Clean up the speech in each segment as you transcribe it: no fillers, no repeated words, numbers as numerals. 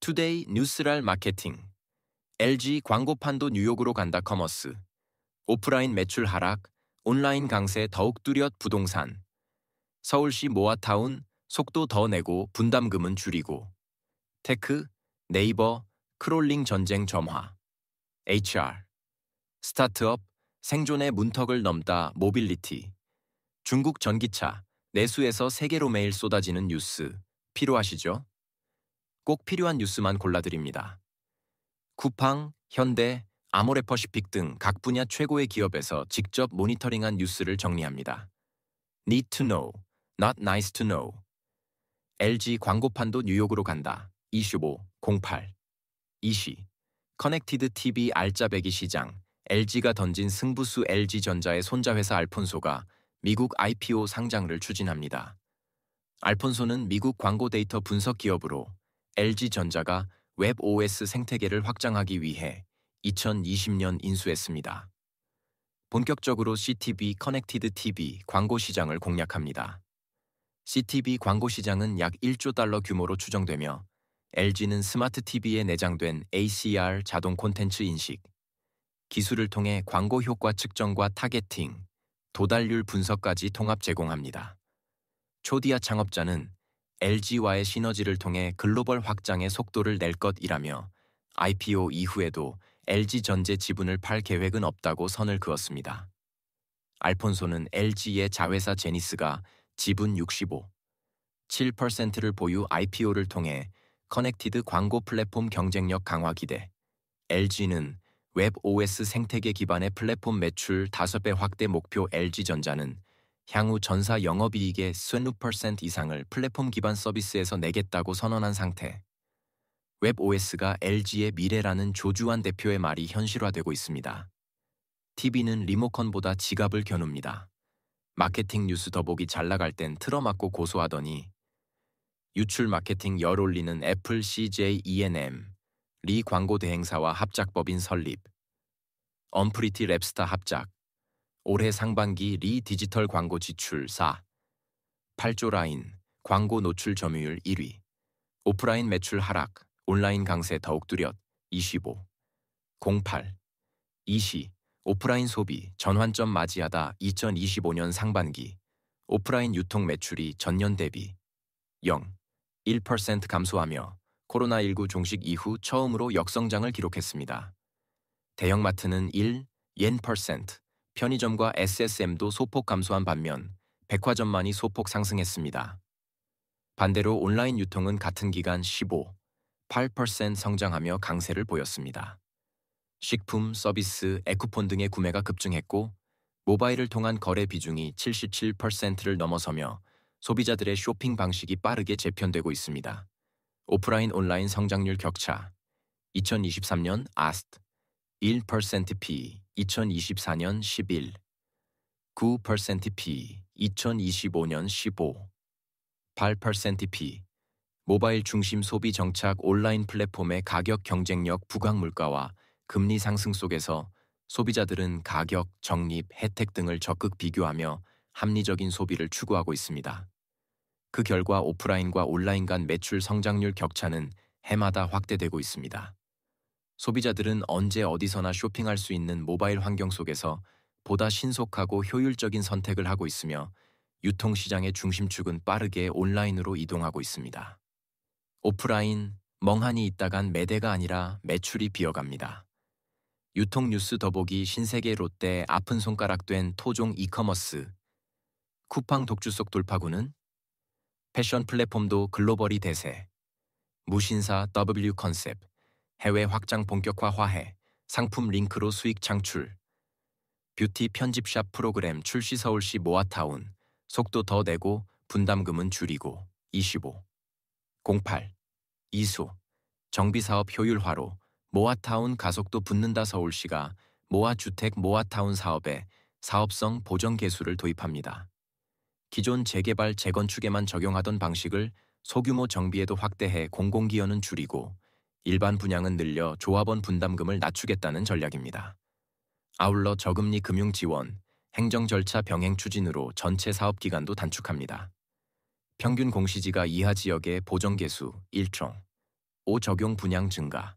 투데이 뉴스랄 마케팅. LG 광고판도 뉴욕으로 간다 커머스. 오프라인 매출 하락, 온라인 강세 더욱 뚜렷 부동산. 서울시 모아타운, 속도 더 내고 분담금은 줄이고. 테크, 네이버, 크롤링 전쟁 점화. HR. 스타트업, 생존의 문턱을 넘다 모빌리티. 중국 전기차, 내수에서 세계로 매일 쏟아지는 뉴스. 필요하시죠? 꼭 필요한 뉴스만 골라드립니다. 쿠팡, 현대, 아모레퍼시픽 등 각 분야 최고의 기업에서 직접 모니터링한 뉴스를 정리합니다. Need to know, not nice to know. LG 광고판도 뉴욕으로 간다. 2508. 이시. 커넥티드 TV 알짜배기 시장. LG가 던진 승부수. LG전자의 손자회사 알폰소가 미국 IPO 상장을 추진합니다. 알폰소는 미국 광고 데이터 분석 기업으로 LG전자가 웹OS 생태계를 확장하기 위해 2020년 인수했습니다. 본격적으로 CTV 커넥티드 TV 광고 시장을 공략합니다. CTV 광고 시장은 약 1조 달러 규모로 추정되며 LG는 스마트 TV에 내장된 ACR 자동 콘텐츠 인식, 기술을 통해 광고 효과 측정과 타겟팅, 도달률 분석까지 통합 제공합니다. 초디아 창업자는 LG와의 시너지를 통해 글로벌 확장의 속도를 낼 것이라며 IPO 이후에도 LG전제 지분을 팔 계획은 없다고 선을 그었습니다. 알폰소는 LG의 자회사 제니스가 지분 65.7%를 보유 IPO를 통해 커넥티드 광고 플랫폼 경쟁력 강화 기대, LG는 웹OS 생태계 기반의 플랫폼 매출 5배 확대 목표 LG전자는 향후 전사 영업이익의 20% 이상을 플랫폼 기반 서비스에서 내겠다고 선언한 상태. 웹OS가 LG의 미래라는 조주환 대표의 말이 현실화되고 있습니다. TV는 리모컨보다 지갑을 겨눕니다. 마케팅 뉴스 더보기 잘 나갈 땐 틀어막고 고소하더니 유출 마케팅 열 올리는 애플 CJ E&M, 리 광고 대행사와 합작법인 설립. 언프리티 랩스타 합작. 올해 상반기 리 디지털 광고 지출 8조 라인, 광고 노출 점유율 1위. 오프라인 매출 하락, 온라인 강세 더욱 뚜렷 25.08. 이시. 오프라인 소비 전환점 맞이하다 2025년 상반기. 오프라인 유통 매출이 전년 대비 0.1% 감소하며 코로나19 종식 이후 처음으로 역성장을 기록했습니다. 대형마트는 1% 편의점과 SSM도 소폭 감소한 반면 백화점만이 소폭 상승했습니다. 반대로 온라인 유통은 같은 기간 15.8% 성장하며 강세를 보였습니다. 식품, 서비스, 에쿠폰 등의 구매가 급증했고 모바일을 통한 거래 비중이 77%를 넘어서며 소비자들의 쇼핑 방식이 빠르게 재편되고 있습니다. 오프라인 온라인 성장률 격차. 2023년 아스트 1%P, 2024년 11, 9%P, 2025년 15, 8%P. 모바일 중심 소비 정착 온라인 플랫폼의 가격 경쟁력 부각 물가와 금리 상승 속에서 소비자들은 가격, 적립, 혜택 등을 적극 비교하며 합리적인 소비를 추구하고 있습니다. 그 결과 오프라인과 온라인 간 매출 성장률 격차는 해마다 확대되고 있습니다. 소비자들은 언제 어디서나 쇼핑할 수 있는 모바일 환경 속에서 보다 신속하고 효율적인 선택을 하고 있으며 유통시장의 중심축은 빠르게 온라인으로 이동하고 있습니다. 오프라인, 멍하니 있다간 매대가 아니라 매출이 비어갑니다. 유통 뉴스 더보기 신세계 롯데 아픈 손가락 된 토종 이커머스. 쿠팡 독주 속 돌파구는 패션 플랫폼도 글로벌이 대세. 무신사 W 컨셉. 해외 확장 본격화 화해, 상품 링크로 수익 창출. 뷰티 편집샵 프로그램 출시 서울시 모아타운, 속도 더 내고 분담금은 줄이고 25.08. 이수. 정비사업 효율화로 모아타운 가속도 붙는다 서울시가 모아주택 모아타운 사업에 사업성 보정 계수를 도입합니다. 기존 재개발 재건축에만 적용하던 방식을 소규모 정비에도 확대해 공공기여는 줄이고 일반 분양은 늘려 조합원 분담금을 낮추겠다는 전략입니다. 아울러 저금리 금융 지원, 행정 절차 병행 추진으로 전체 사업 기간도 단축합니다. 평균 공시지가 이하 지역의 보정 개수 1종, 5 적용 분양 증가.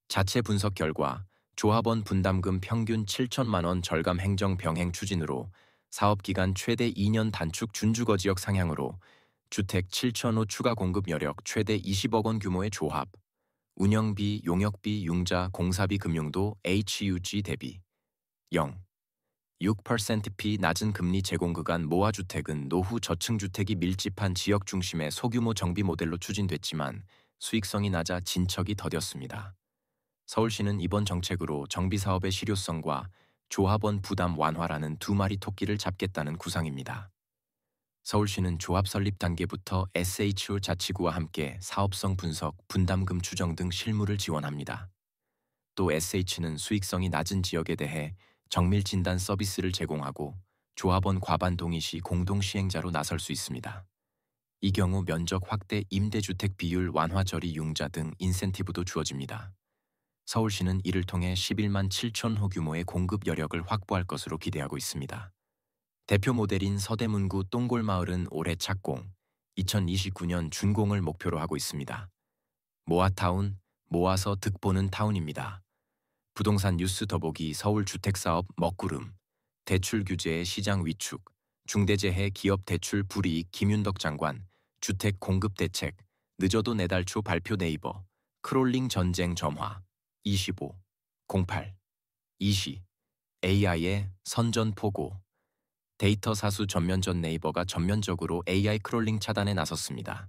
자체 분석 결과 조합원 분담금 평균 7천만 원 절감 행정 병행 추진으로 사업기간 최대 2년 단축 준주거 지역 상향으로 주택 7,000호 추가 공급 여력 최대 20억 원 규모의 조합, 운영비, 용역비, 융자, 공사비 금융도 HUG 대비 0. 6%피 낮은 금리 제공 구간 모아주택은 노후 저층주택이 밀집한 지역 중심의 소규모 정비 모델로 추진됐지만 수익성이 낮아 진척이 더뎠습니다. 서울시는 이번 정책으로 정비사업의 실효성과 조합원 부담 완화라는 두 마리 토끼를 잡겠다는 구상입니다. 서울시는 조합 설립 단계부터 SHO 자치구와 함께 사업성 분석, 분담금 추정 등 실무를 지원합니다. 또 SH는 수익성이 낮은 지역에 대해 정밀 진단 서비스를 제공하고 조합원 과반 동의 시 공동 시행자로 나설 수 있습니다. 이 경우 면적 확대, 임대주택 비율 완화 처리 융자 등 인센티브도 주어집니다. 서울시는 이를 통해 11만 7천 호 규모의 공급 여력을 확보할 것으로 기대하고 있습니다. 대표 모델인 서대문구 똥골마을은 올해 착공, 2029년 준공을 목표로 하고 있습니다. 모아타운, 모아서 득보는 타운입니다. 부동산 뉴스 더보기 서울 주택사업 먹구름, 대출 규제의 시장 위축, 중대재해 기업 대출 불이익 김윤덕 장관, 주택 공급 대책, 늦어도 내달 초 발표 네이버, 크롤링 전쟁 점화, 25, 08, 20, AI의 선전포고, 데이터 사수 전면전 네이버가 전면적으로 AI 크롤링 차단에 나섰습니다.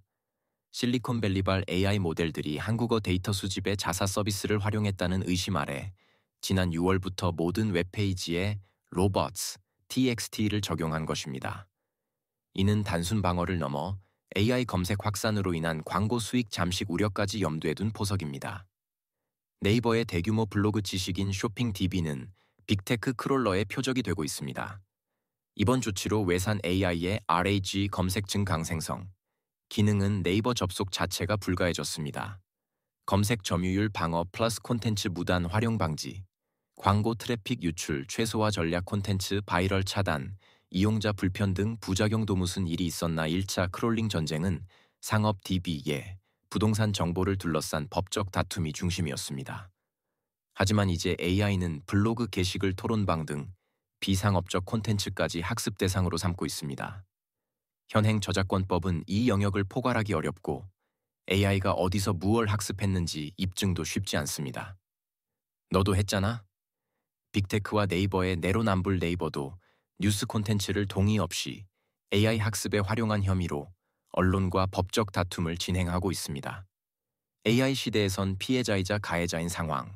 실리콘밸리발 AI 모델들이 한국어 데이터 수집의 자사 서비스를 활용했다는 의심 아래 지난 6월부터 모든 웹페이지에 robots, txt를 적용한 것입니다. 이는 단순 방어를 넘어 AI 검색 확산으로 인한 광고 수익 잠식 우려까지 염두에 둔 포석입니다. 네이버의 대규모 블로그 지식인 쇼핑DB는 빅테크 크롤러의 표적이 되고 있습니다. 이번 조치로 외산 AI의 RAG 검색층 강생성, 기능은 네이버 접속 자체가 불가해졌습니다. 검색 점유율 방어 플러스 콘텐츠 무단 활용 방지, 광고 트래픽 유출 최소화 전략 콘텐츠 바이럴 차단, 이용자 불편 등 부작용도 무슨 일이 있었나 1차 크롤링 전쟁은 상업 DB에 부동산 정보를 둘러싼 법적 다툼이 중심이었습니다. 하지만 이제 AI는 블로그 게시글 토론방 등 비상업적 콘텐츠까지 학습 대상으로 삼고 있습니다. 현행 저작권법은 이 영역을 포괄하기 어렵고 AI가 어디서 무엇을 학습했는지 입증도 쉽지 않습니다. 너도 했잖아? 빅테크와 네이버의 내로남불. 네이버도 뉴스 콘텐츠를 동의 없이 AI 학습에 활용한 혐의로 언론과 법적 다툼을 진행하고 있습니다. AI 시대에선 피해자이자 가해자인 상황.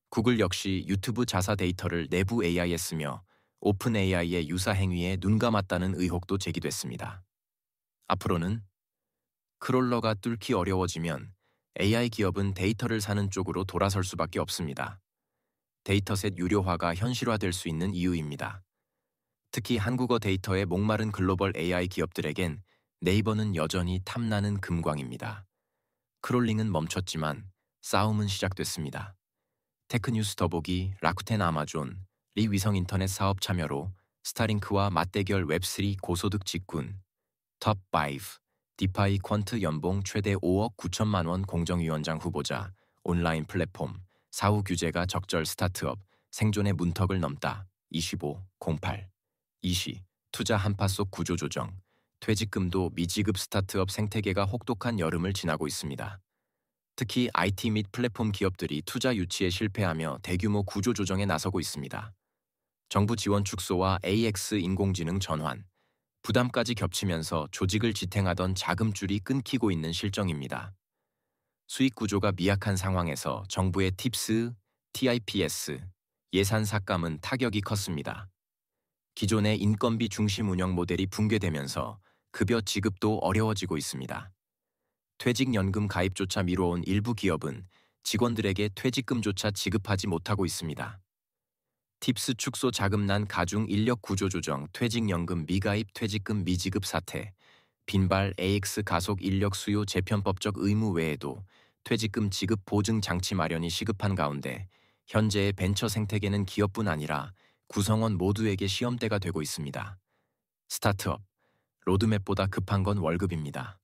구글 역시 유튜브 자사 데이터를 내부 AI에 쓰며 오픈 AI의 유사 행위에 눈감았다는 의혹도 제기됐습니다. 앞으로는 크롤러가 뚫기 어려워지면 AI 기업은 데이터를 사는 쪽으로 돌아설 수밖에 없습니다. 데이터셋 유료화가 현실화될 수 있는 이유입니다. 특히 한국어 데이터에 목마른 글로벌 AI 기업들에겐 네이버는 여전히 탐나는 금광입니다. 크롤링은 멈췄지만 싸움은 시작됐습니다. 테크뉴스 더보기 라쿠텐 아마존, 리 위성인터넷 사업 참여로 스타링크와 맞대결 웹3 고소득 직군, 톱5, 디파이 퀀트 연봉 최대 5억 9천만 원 공정위원장 후보자, 온라인 플랫폼, 사후 규제가 적절 스타트업, 생존의 문턱을 넘다, 25, 08, 20, 투자 한파 속 구조조정, 퇴직금도 미지급 스타트업 생태계가 혹독한 여름을 지나고 있습니다. 특히 IT 및 플랫폼 기업들이 투자 유치에 실패하며 대규모 구조조정에 나서고 있습니다. 정부 지원 축소와 AX 인공지능 전환, 부담까지 겹치면서 조직을 지탱하던 자금줄이 끊기고 있는 실정입니다. 수익 구조가 미약한 상황에서 정부의 팁스, TIPS, 예산 삭감은 타격이 컸습니다. 기존의 인건비 중심 운영 모델이 붕괴되면서 급여 지급도 어려워지고 있습니다. 퇴직연금 가입조차 미뤄온 일부 기업은 직원들에게 퇴직금조차 지급하지 못하고 있습니다. 팁스 축소 자금난 가중 인력 구조 조정, 퇴직연금 미가입 퇴직금 미지급 사태, 빈발 AX 가속 인력 수요 재편법적 의무 외에도 퇴직금 지급 보증 장치 마련이 시급한 가운데 현재의 벤처 생태계는 기업뿐 아니라 구성원 모두에게 시험대가 되고 있습니다. 스타트업, 로드맵보다 급한 건 월급입니다.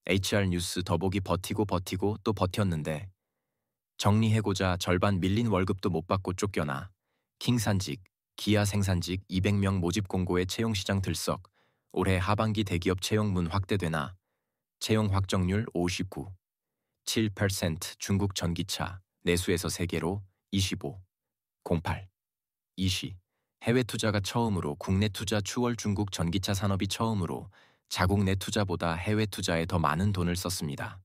HR 뉴스 더보기 버티고 버티고 또 버텼는데 정리해고자 절반 밀린 월급도 못 받고 쫓겨나 킹산직, 기아 생산직 200명 모집 공고에 채용시장 들썩 올해 하반기 대기업 채용 문 확대되나 채용 확정률 59, 7% 중국 전기차 내수에서 세계로 25, 08, 이시 해외 투자가 처음으로 국내 투자 추월 중국 전기차 산업이 처음으로 자국 내 투자보다 해외 투자에 더 많은 돈을 썼습니다.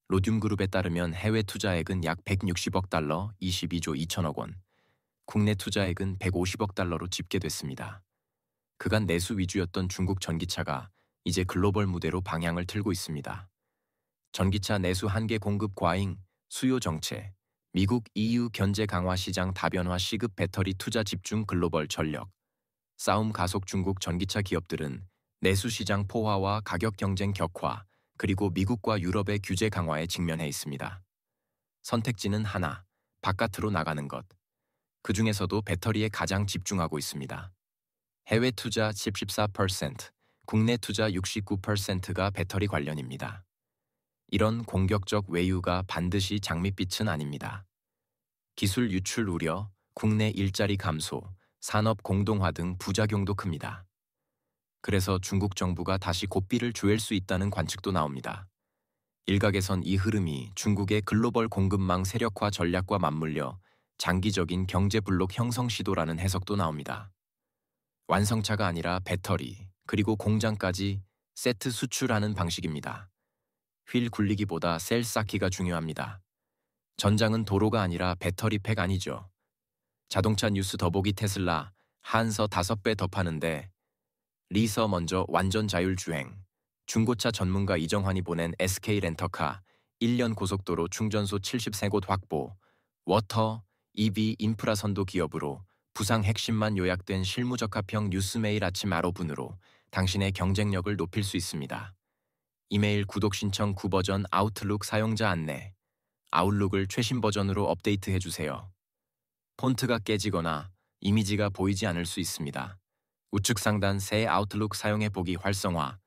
로듐그룹에 따르면 해외 투자액은 약 160억 달러 22조 2천억 원, 국내 투자액은 150억 달러로 집계됐습니다. 그간 내수 위주였던 중국 전기차가 이제 글로벌 무대로 방향을 틀고 있습니다. 전기차 내수 한계 공급 과잉, 수요 정체, 미국 EU 견제 강화 시장 다변화 시급 배터리 투자 집중 글로벌 전력, 싸움 가속 중국 전기차 기업들은 내수 시장 포화와 가격 경쟁 격화, 그리고 미국과 유럽의 규제 강화에 직면해 있습니다. 선택지는 하나, 바깥으로 나가는 것. 그 중에서도 배터리에 가장 집중하고 있습니다. 해외 투자 14%, 국내 투자 69%가 배터리 관련입니다. 이런 공격적 외유가 반드시 장밋빛은 아닙니다. 기술 유출 우려, 국내 일자리 감소, 산업 공동화 등 부작용도 큽니다. 그래서 중국 정부가 다시 고삐를 조일 수 있다는 관측도 나옵니다. 일각에선 이 흐름이 중국의 글로벌 공급망 세력화 전략과 맞물려 장기적인 경제 블록 형성 시도라는 해석도 나옵니다. 완성차가 아니라 배터리, 그리고 공장까지 세트 수출하는 방식입니다. 휠 굴리기보다 셀 쌓기가 중요합니다. 전장은 도로가 아니라 배터리팩 아니죠. 자동차 뉴스 더보기 테슬라, 한서 5배 더 파는데 리서 먼저 완전 자율주행, 중고차 전문가 이정환이 보낸 SK 렌터카, 1년 고속도로 충전소 73곳 확보, 워터, EV 인프라 선도 기업으로 부상 핵심만 요약된 실무적합형 뉴스 매일 아침 아로분으로 당신의 경쟁력을 높일 수 있습니다. 이메일 구독 신청 9버전 아웃룩 사용자 안내, 아웃룩을 최신 버전으로 업데이트해주세요. 폰트가 깨지거나 이미지가 보이지 않을 수 있습니다. 우측 상단 새 아웃룩 사용해보기 활성화,